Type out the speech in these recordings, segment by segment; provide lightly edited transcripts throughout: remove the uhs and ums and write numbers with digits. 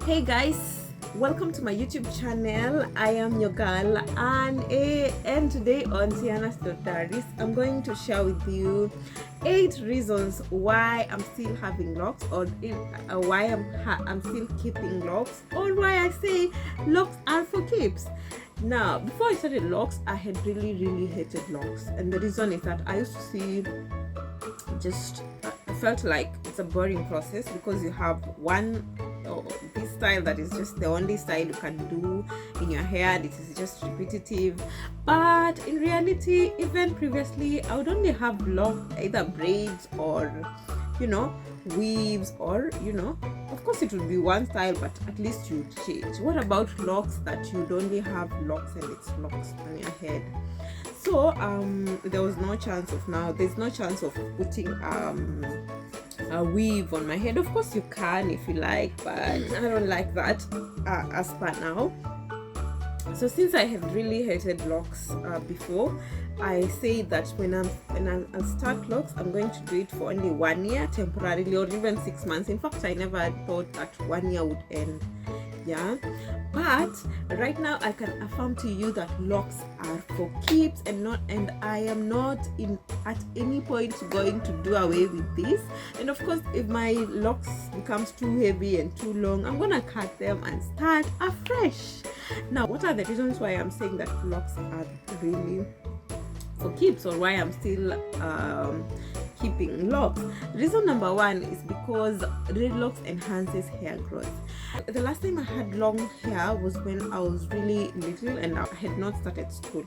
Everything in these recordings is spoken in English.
Hey guys, welcome to my YouTube channel. I am your girl and today on Tiana's Diaries I'm going to share with you 8 reasons why I'm still having locks, or why I'm still keeping locks, or why I say locks are for keeps. Now, before I started locks, I had really hated locks, and the reason is that I used to see I felt like it's a boring process because you have this style that is just the only style you can do in your hair. It is just repetitive, but in reality, even previously, I would only have either braids or weaves, or of course it would be one style, but at least you would change. What about locks that you'd only have locks and it's locks on your head? So there's no chance of putting a weave on my head. Of course you can if you like, but I don't like that as per now. So since I have really hated locks before, I say that when I start locks, I'm going to do it for only 1 year temporarily, or even 6 months. In fact, I never thought that 1 year would end. Yeah, but right now I can affirm to you that locks are for keeps, and I am not at any point going to do away with this. And of course, if my locks becomes too heavy and too long, I'm gonna cut them and start afresh. Now, what are the reasons why I'm saying that locks are really for keeps, or why I'm still keeping locks? Reason number 1 is because dreadlocks enhances hair growth. The last time I had long hair was when I was really little and I had not started school.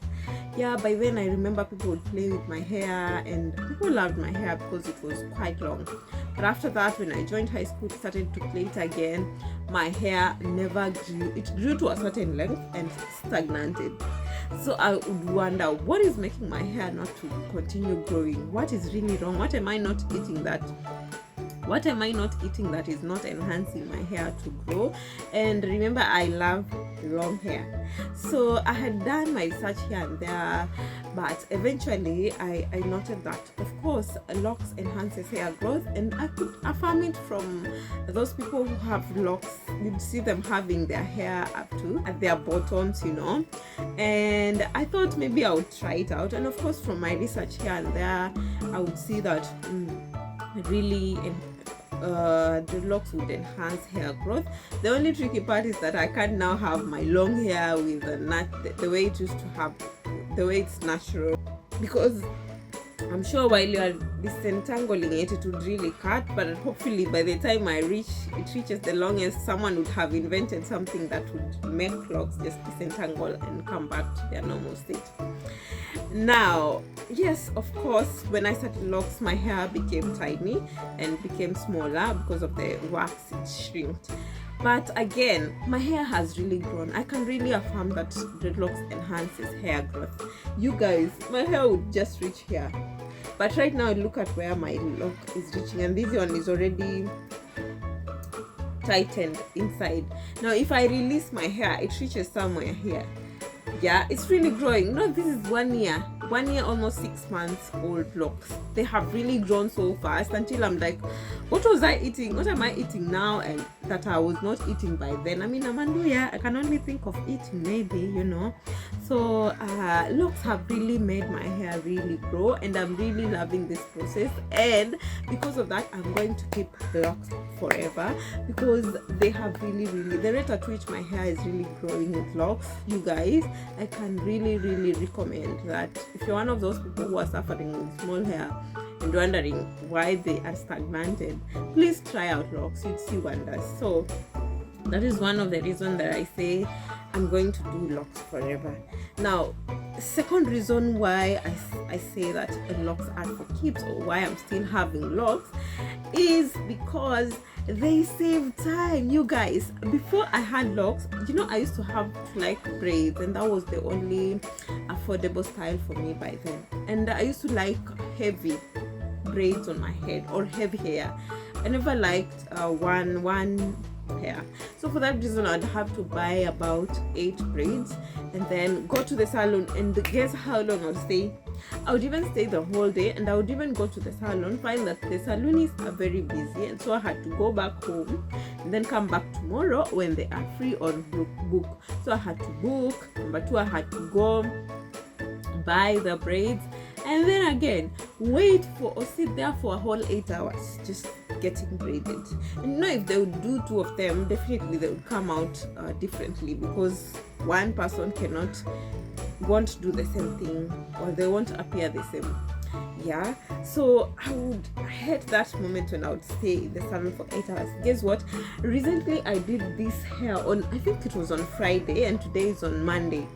Yeah, by then I remember people would play with my hair and people loved my hair because it was quite long. But after that, when I joined high school, started to play it again, my hair never grew. It grew to a certain length and stagnated. So I would wonder, what is making my hair not to continue growing? What is really wrong? What am I not eating that is not enhancing my hair to grow? And remember, I love long hair. So I had done my research here and there, but eventually I noted that, of course, locks enhances hair growth, and I could affirm it from those people who have locks. You'd see them having their hair up to at their bottoms, and I thought maybe I would try it out. And of course, from my research here and there, I would see that really dreadlocks would enhance hair growth. The only tricky part is that I can't now have my long hair with the way it used to have, the way it's natural, because I'm sure while you are disentangling it would really cut, but hopefully by the time it reaches the longest, someone would have invented something that would make locks just disentangle and come back to their normal state. Now, yes, of course, when I started locks, my hair became tiny and became smaller because of the wax. It shrinked. But again, my hair has really grown. I can really affirm that dreadlocks enhances hair growth. You guys, my hair would just reach here. But right now, look at where my lock is reaching, and this one is already tightened inside. Now, if I release my hair, it reaches somewhere here. Yeah, it's really growing. No, this is 1 year, almost 6 months old locks. They have really grown so fast until I'm like, what was I eating? What am I eating now? And that I was not eating by then. I mean, Amanduya, I can only think of eating maybe, So locks have really made my hair really grow, and I'm really loving this process. And because of that, I'm going to keep locks forever, because they have really, the rate at which my hair is really growing with locks, you guys, I can really recommend that if you're one of those people who are suffering with small hair and wondering why they are stagnated, please try out locks. You'd see wonders. So that is one of the reasons that I say I'm going to do locks forever. Now, second reason why I say that locks are for keeps, or why I'm still having locks, is because they save time. You guys, before I had locks, I used to have like braids, and that was the only affordable style for me by then. And I used to like heavy braids on my head, or heavy hair. I never liked one hair. So for that reason, I'd have to buy about 8 braids and then go to the salon, and guess how long I'll stay? I would even stay the whole day, and I would even go to the salon, find that the saloonists are very busy, and so I had to go back home and then come back tomorrow when they are free or book. So I had to book. Number two, I had to go buy the braids, and then again wait for or sit there for a whole 8 hours just getting braided. And if they would do two of them, definitely they would come out differently, because one person won't do the same thing, or they won't appear the same. Yeah, so I hate that moment when I would stay in the salon for 8 hours. Guess what? Recently I did this hair on, I think it was on Friday, and today is on Monday.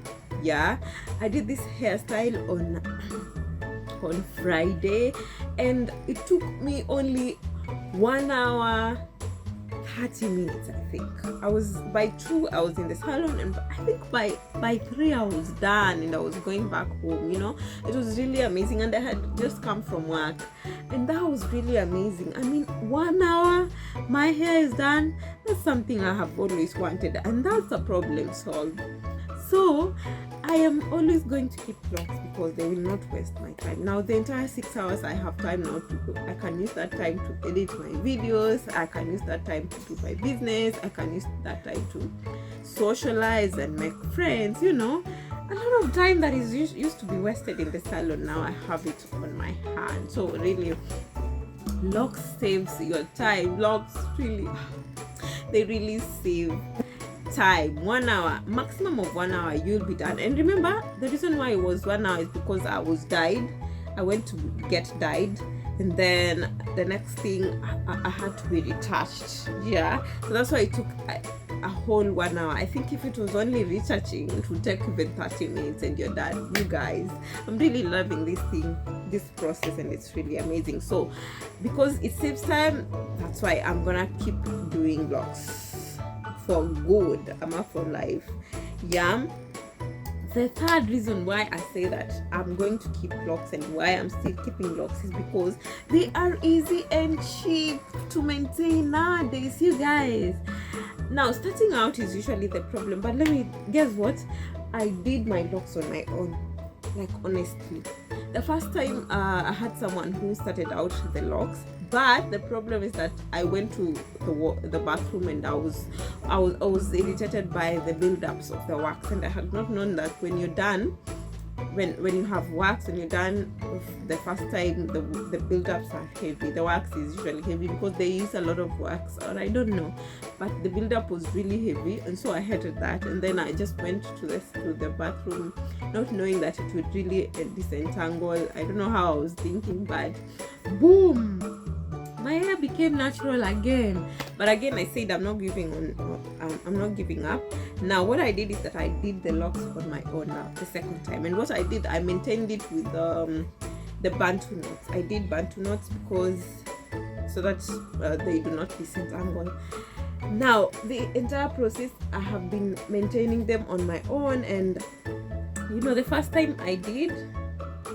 Yeah, I did this hairstyle on Friday, and it took me only 1 hour 30 minutes. I think by 2 I was in the salon, and I think by 3 I was done and I was going back home. It was really amazing, and I had just come from work, and that was really amazing. I mean, 1 hour, my hair is done. That's something I have always wanted, and that's a problem solved. So I am always going to keep locks because they will not waste my time. Now the entire 6 hours I have time now to go. I can use that time to edit my videos. I can use that time to do my business. I can use that time to socialize and make friends. A lot of time that is used to be wasted in the salon, now I have it on my hand. So really, locks saves your time. Locks they really save time. 1 hour, maximum of 1 hour, you'll be done. And remember, the reason why it was 1 hour is because I was dyed. I went to get dyed, and then the next thing I had to be retouched. Yeah, so that's why it took a whole 1 hour. I think if it was only retouching, it would take even 30 minutes and you're done. You guys, I'm really loving this process, and it's really amazing. So because it saves time, that's why I'm gonna keep doing locks for good. I'm up for life. Yeah. The third reason why I say that I'm going to keep locks and why I'm still keeping locks is because they are easy and cheap to maintain nowadays, you guys. Now, starting out is usually the problem, but guess what? I did my locks on my own. Like, honestly, the first time I had someone who started out the locks, but the problem is that I went to the bathroom, and I was irritated by the build-ups of the wax, and I had not known that when you're done, when you have wax, when you're done the first time, the build-ups are heavy. The wax is usually heavy because they use a lot of wax, or I don't know, but the build-up was really heavy, and so I hated that. And then I just went to the bathroom, not knowing that it would really disentangle. I don't know how I was thinking, but boom, my hair became natural again. But again, I said I'm not giving up. Now what I did is that I did the locks on my own now the second time, and what I did, I maintained it with the bantu knots. I did bantu knots because so that they do not disentangle. Now the entire process, I have been maintaining them on my own, and the first time I did,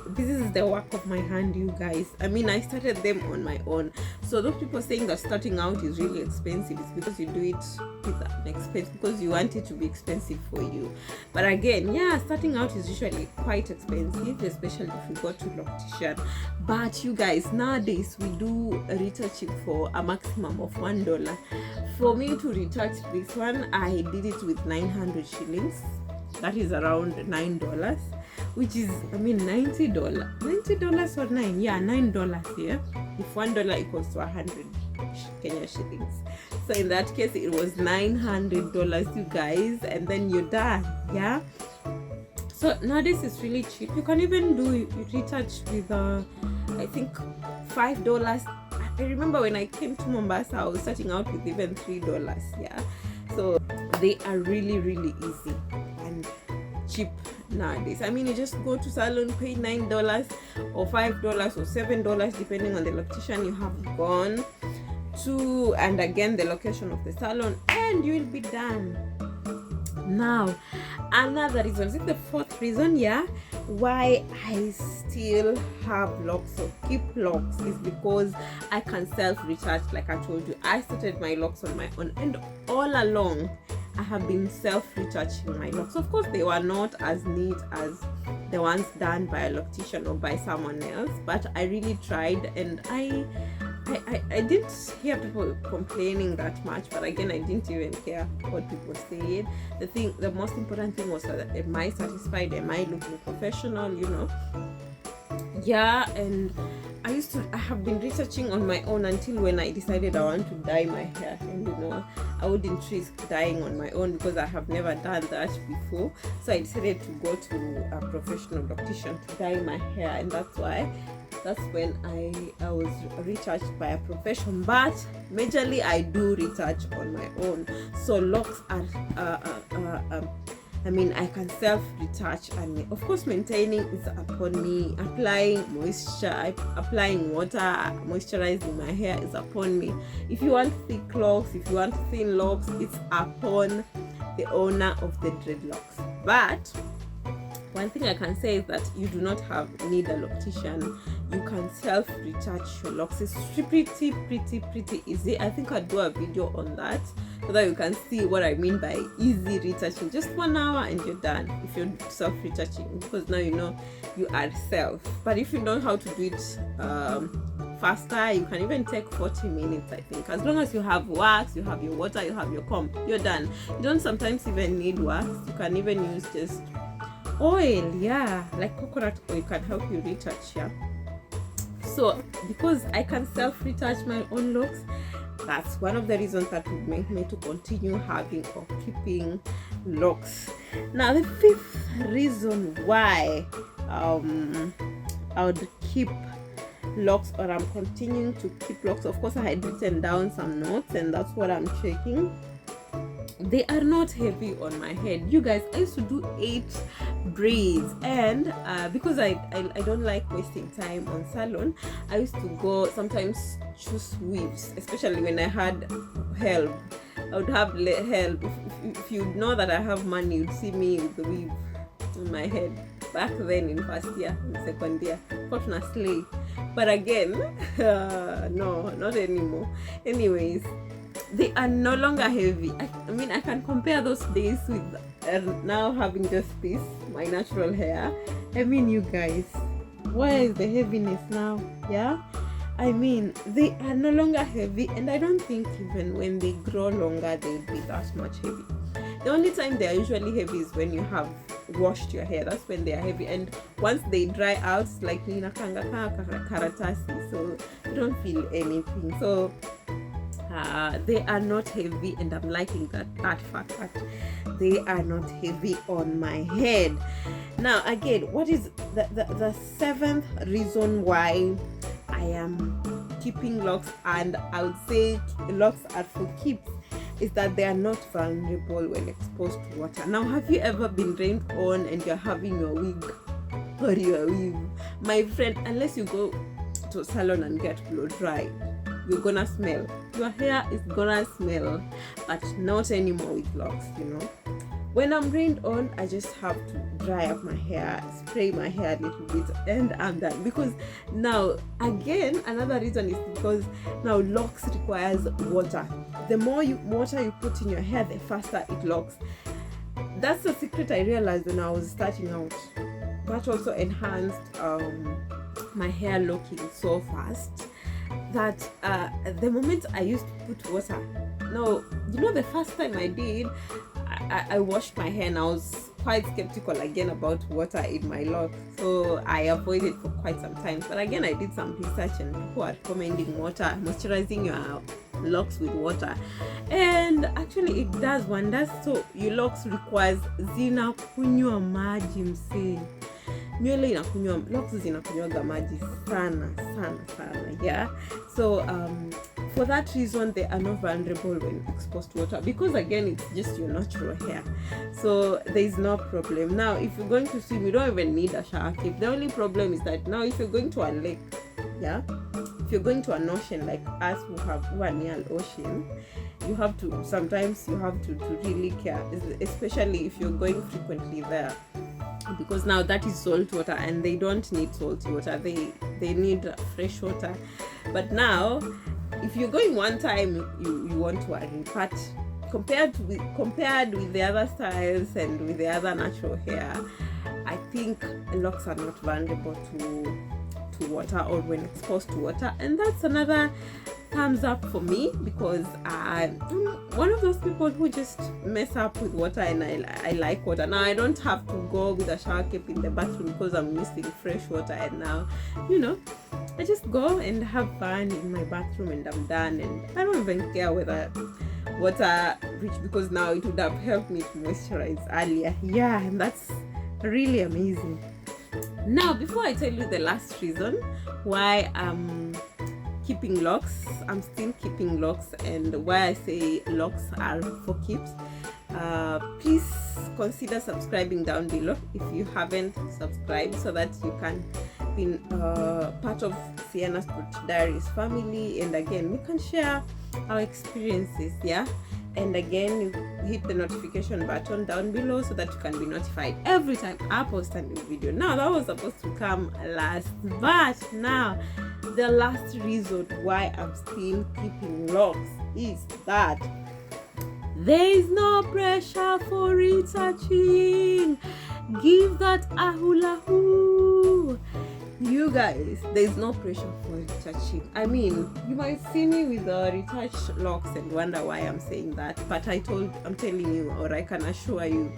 this is the work of my hand, you guys. I mean, I started them on my own. So those people saying that starting out is really expensive, it's because you do it with an expense, because you want it to be expensive for you. But again, yeah, starting out is usually quite expensive, especially if you go to loctician. But you guys, nowadays we do retouching for a maximum of $1. For me to retouch this one, I did it with 900 shillings. That is around $9, which is, I mean, $90 or $9? Yeah, $9 here. If $1 equals to 100 Kenya shillings. So in that case, it was $900, you guys, and then you're done. Yeah. So nowadays it's really cheap. You can even do retouch with I think $5. I remember when I came to Mombasa, I was starting out with even $3. Yeah. So they are really, really easy and cheap nowadays. I mean, you just go to salon, pay $9 or $5 or $7, depending on the location you have gone to, and again the location of the salon, and you will be done. Now, another reason, is it the fourth reason, yeah, why I still have locks or keep locks is because I can self-retouch. Like I told you, I started my locks on my own, and all along I have been self-retouching my locks. Of course, they were not as neat as the ones done by a loctician or by someone else. But I really tried, and I didn't hear people complaining that much, but again, I didn't even care what people said. The most important thing was that, am I satisfied? Am I looking professional? Yeah. And I have been researching on my own until when I decided I want to dye my hair, and I wouldn't risk dyeing on my own because I have never done that before. So I decided to go to a professional loctician to dye my hair, and that's when I was retouched by a profession. But majorly I do retouch on my own. So locks are I can self-retouch, and of course maintaining is upon me. Applying moisture, applying water, moisturizing my hair is upon me. If you want thick locks, if you want thin locks, it's upon the owner of the dreadlocks. But one thing I can say is that you do not need a loctician. You can self-retouch your locks. It's pretty easy. I think I'll do a video on that so that you can see what I mean by easy retouching. Just 1 hour and you're done if you're self-retouching, because now you know you are self. But if you know how to do it faster, you can even take 40 minutes, I think. As long as you have wax, you have your water, you have your comb, you're done. You don't sometimes even need wax. You can even use just oil, like coconut oil can help you retouch. So because I can self-retouch my own locks, that's one of the reasons that would make me to continue having or keeping locks. Now the 5th reason why I would keep locks, or I'm continuing to keep locks, of course I had written down some notes, and that's what I'm checking. They are not heavy on my head. You guys, I used to do 8 braids, and because I don't like wasting time on salon, I used to go sometimes choose weaves, especially when I had help. I would have help. If you know that I have money, you'd see me with the weave on my head back then in first year, in second year. Fortunately, but again, no, not anymore. Anyways, they are no longer heavy. I mean, I can compare those days with now having just this, my natural hair. I mean, you guys, where is the heaviness now? I mean, they are no longer heavy, and I don't think even when they grow longer they'll be that much heavy. The only time they are usually heavy is when you have washed your hair. That's when they are heavy, and once they dry out, it's like karatasi, so you don't feel anything. So they are not heavy, and I'm liking that fact that they are not heavy on my head. Now again, what is the 7th reason why I am keeping locks, and I would say locks are for keeps, is that they are not vulnerable when exposed to water. Now, have you ever been rained on and you're having your wig or your weave? My friend, unless you go to a salon and get blow dry, you're gonna smell. Your hair is gonna smell, but not anymore with locks, When I'm rained on, I just have to dry up my hair, spray my hair a little bit, and I'm done. Because now, again, another reason is because now locks requires water. The more water you put in your hair, the faster it locks. That's the secret I realized when I was starting out. That also enhanced my hair locking so fast that the moment I used to put water. Now, the first time I did, I washed my hair, and I was quite skeptical again about water in my locks, so I avoided for quite some time. But again, I did some research, and people are recommending water, moisturizing your locks with water, and actually it does wonders. So your locks requires zinakunywa maji msee. Nywele inakunywa, locks zinakunywaga maji sana. So for that reason, they are not vulnerable when exposed to water, because again, it's just your natural hair, so there is no problem. Now, if you're going to swim, you don't even need a shower cap. The only problem is that now if you're going to a lake, if you're going to an ocean like us who are near an ocean, you have to really care, especially if you're going frequently there, because now that is salt water, and they don't need salty water, they need fresh water. But now, if you're going one time, you won't worry. But compared with the other styles and with the other natural hair, I think locks are not vulnerable to water or when exposed to water, and that's another thumbs up for me, because I'm one of those people who just mess up with water, and I like water. Now I don't have to go with a shower cap in the bathroom because I'm missing fresh water, and now I just go and have fun in my bathroom and I'm done, and I don't even care whether water rich, because now it would have helped me to moisturize earlier. Yeah, and that's really amazing. Now, before I tell you the last reason why I'm keeping locks, I'm still keeping locks, and why I say locks are for keeps, please consider subscribing down below if you haven't subscribed, so that you can be part of Sienna's Diaries family, and again we can share our experiences. Yeah, and again you hit the notification button down below so that you can be notified every time I post a new video. Now that was supposed to come last, but now the last reason why I'm still keeping locks is that there is no pressure for retouching. Give that a hula hoo. You guys, there's no pressure for retouching. I mean, you might see me with retouched locks and wonder why I'm saying that, but I'm telling you, or I can assure you,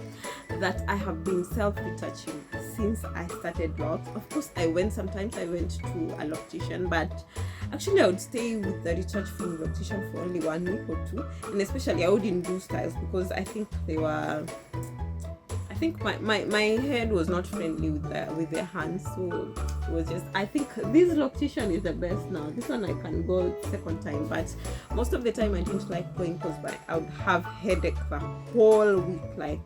that I have been self-retouching since I started locks. Of course, sometimes I went to a loctician, but actually I would stay with the retouch from loctician for only 1 week or 2, and especially I wouldn't do styles because I think my head was not friendly with their hands, so it was just, I think this loctician is the best now. This one I can go second time, but most of the time I didn't like going because I would have headache the whole week, like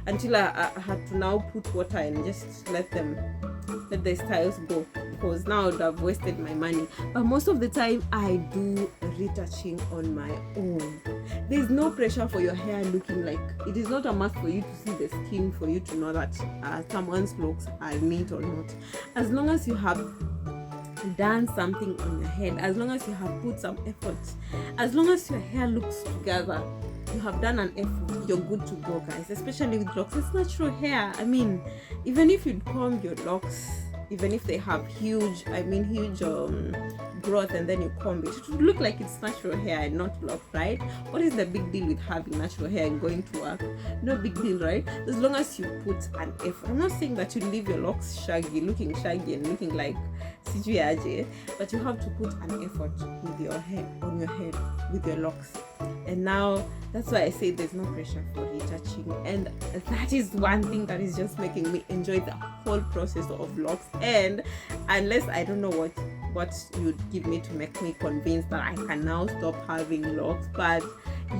until I had to now put water and just let the styles go, because now I would have wasted my money. But most of the time I do retouching on my own. There's no pressure for your hair looking like, it is not a must for you to see the skin for you to know that someone's locks are neat or not. As long as you have done something on your head, as long as you have put some effort, as long as your hair looks together, you have done an effort, you're good to go, guys. Especially with locks, it's natural hair. I mean, even if you comb your locks, even if they have huge growth, and then you comb it, it would look like it's natural hair and not locked, right? What is the big deal with having natural hair and going to work? No big deal, right? As long as you put an effort. I'm not saying that you leave your locks looking shaggy and looking like CGI, but you have to put an effort with your hair, on your head, with your locks. And now that's why I say there's no pressure for retouching, and that is one thing that is just making me enjoy the whole process of locks. And unless I don't know what you'd give me to make me convinced that I can now stop having locks, but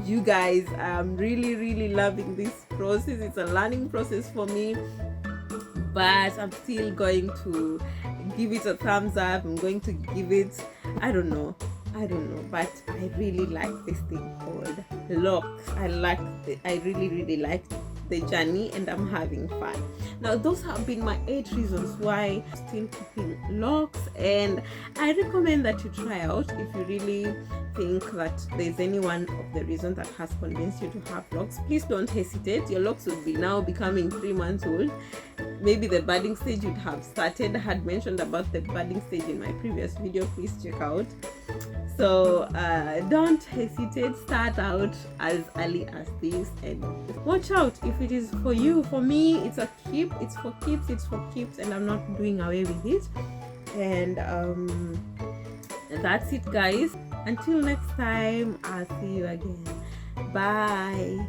you guys, I'm really loving this process. It's a learning process for me, but I'm still going to give it a thumbs up. I'm going to give it, I don't know, but I really like this thing called locks. I really like the journey, and I'm having fun. Now, those have been my 8 reasons why I'm still keeping locks, and I recommend that you try out if you really think that there's any one of the reasons that has convinced you to have locks. Please don't hesitate. Your locks would be now becoming 3 months old. Maybe the budding stage would have started. I had mentioned about the budding stage in my previous video. Please check out. So don't hesitate. Start out as early as this, and watch out if it is for you. For me, it's a keep. It's for keeps, and I'm not doing away with it. And that's it, guys. Until next time, I'll see you again. Bye.